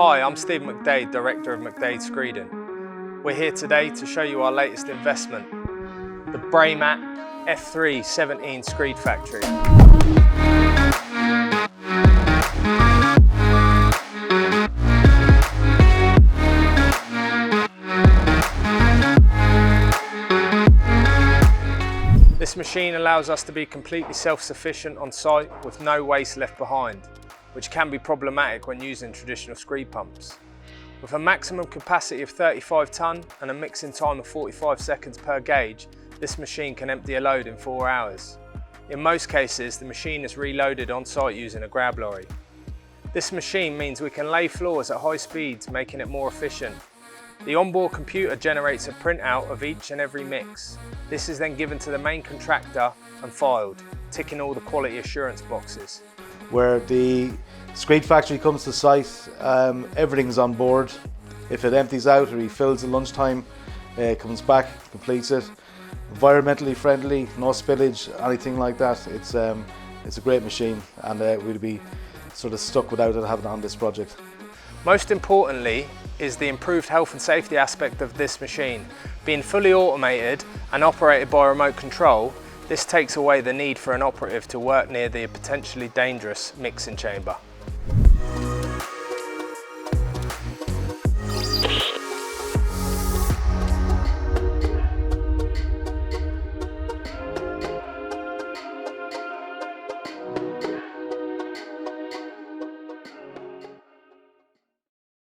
Hi, I'm Steve McDaid, Director of McDaid Screeding. We're here today to show you our latest investment, the Bremat F3.17 Screed Factory. This machine allows us to be completely self-sufficient on site with no waste left behind, which can be problematic when using traditional screed pumps. With a maximum capacity of 35 tonne and a mixing time of 45 seconds per gauge, this machine can empty a load in 4 hours. In most cases, the machine is reloaded on site using a grab lorry. This machine means we can lay floors at high speeds, making it more efficient. The onboard computer generates a printout of each and every mix. This is then given to the main contractor and filed, ticking all the quality assurance boxes. Where the Screed Factory comes to site, everything's on board. If it empties out or refills at lunchtime, it comes back, completes it. Environmentally friendly, no spillage, anything like that. It's a great machine, and we'd be sort of stuck without it having it on this project. Most importantly is the improved health and safety aspect of this machine. Being fully automated and operated by remote control, this takes away the need for an operative to work near the potentially dangerous mixing chamber.